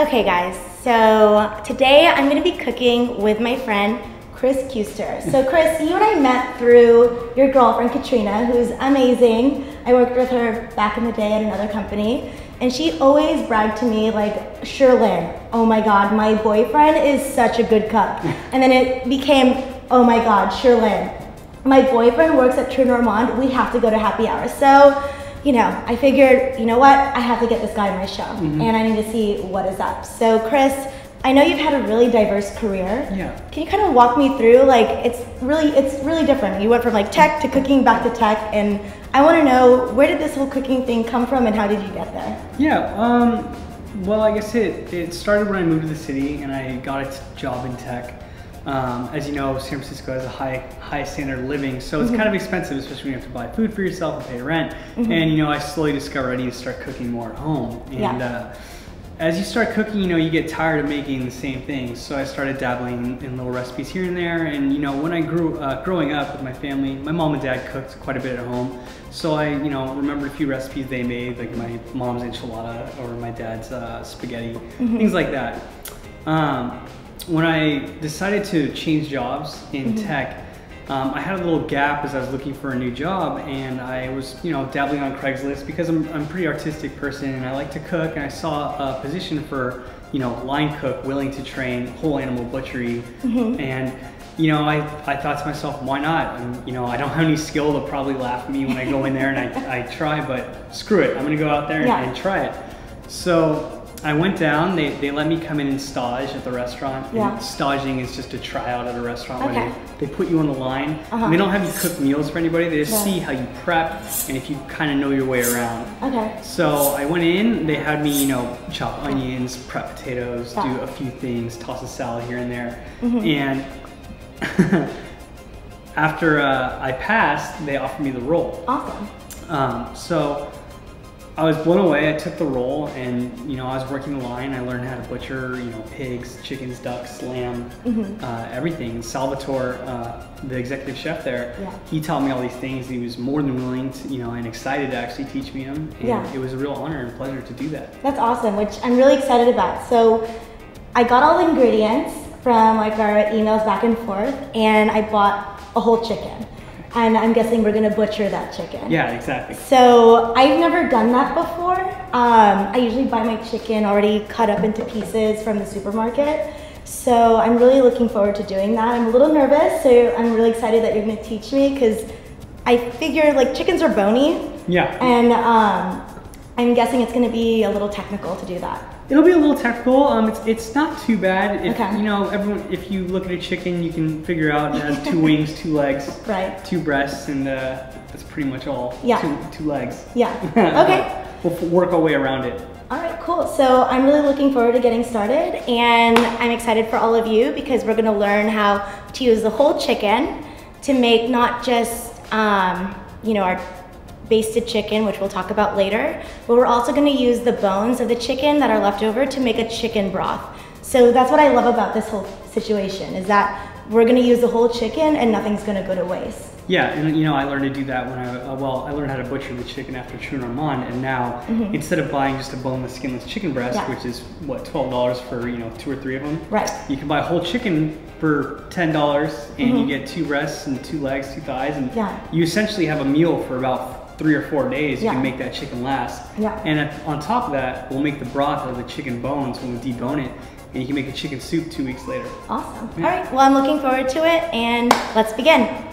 Okay guys, so today I'm going to be cooking with my friend Chris Kuester. So Chris, you and I met through your girlfriend Katrina, who's amazing. I worked with her back in the day at another company, and she always bragged to me like, Cherlyn, oh my god, my boyfriend is such a good cook. And then it became, oh my god, Cherlyn, my boyfriend works at Trou Normand, we have to go to happy hour. So, you know, I figured, you know what, I have to get this guy on my show, and I need to see what is up. So Chris, I know you've had a really diverse career. Yeah. Can you kind of walk me through, like, it's really different. You went from like tech to cooking back to tech, and I want to know, where did this whole cooking thing come from and how did you get there? Yeah, well, I guess it started when I moved to the city and I got a job in tech. As you know, San Francisco has a high standard of living, so it's kind of expensive, especially when you have to buy food for yourself and pay rent. And you know, I slowly discovered I need to start cooking more at home. And as you start cooking, you know, you get tired of making the same things. So I started dabbling in little recipes here and there. And you know, when I growing up with my family, my mom and dad cooked quite a bit at home. So I, you know, remembered a few recipes they made, like my mom's enchilada or my dad's spaghetti, things like that. When I decided to change jobs in tech, I had a little gap as I was looking for a new job, and I was, you know, dabbling on Craigslist because I'm a pretty artistic person and I like to cook, and I saw a position for, you know, line cook willing to train whole animal butchery. And you know, I thought to myself, why not? And, you know, I don't have any skill. They'll probably laugh at me when I go in there and I try, but screw it, I'm gonna go out there and try it. So I went down, they let me come in and stage at the restaurant. And staging is just a tryout at a restaurant where they put you on the line. And they don't have you cook meals for anybody, they just see how you prep and if you kind of know your way around. So I went in, they had me, you know, chop onions, prep potatoes, do a few things, toss a salad here and there. And after I passed, they offered me the role. Awesome. So I was blown away. I took the role, and you know, I was working the line. I learned how to butcher, you know, pigs, chickens, ducks, lamb, everything. Salvatore, the executive chef there, he taught me all these things. He was more than willing to, you know, and excited to actually teach me them. And it was a real honor and pleasure to do that. That's awesome, which I'm really excited about. So I got all the ingredients from like our emails back and forth, and I bought a whole chicken. And I'm guessing we're gonna butcher that chicken. Yeah, exactly. So I've never done that before. I usually buy my chicken already cut up into pieces from the supermarket. So I'm really looking forward to doing that. I'm a little nervous, so I'm really excited that you're gonna teach me, because I figure like chickens are bony. Yeah. And I'm guessing it's gonna be a little technical to do that. It'll be a little technical. It's not too bad. If, you know, if you look at a chicken, you can figure out it has 2 wings, 2 legs, 2 breasts, and that's pretty much all. Two legs. Okay. We'll work our way around it. All right, cool. So I'm really looking forward to getting started, and I'm excited for all of you because we're going to learn how to use the whole chicken to make not just, you know, our basted chicken, which we'll talk about later, but we're also going to use the bones of the chicken that are left over to make a chicken broth. So that's what I love about this whole situation, is that we're going to use the whole chicken and nothing's going to go to waste. Yeah, and you know, I learned to do that when I learned how to butcher the chicken after Trou Normand, and now instead of buying just a boneless, skinless chicken breast, which is what, $12 for, you know, 2 or 3 of them, you can buy a whole chicken for $10, and you get 2 breasts and 2 legs, 2 thighs, and you essentially have a meal for about 3 or 4 days. You can make that chicken last. And on top of that, we'll make the broth out of the chicken bones when we debone it, and you can make a chicken soup 2 weeks later. Awesome. All right, well, I'm looking forward to it, and let's begin.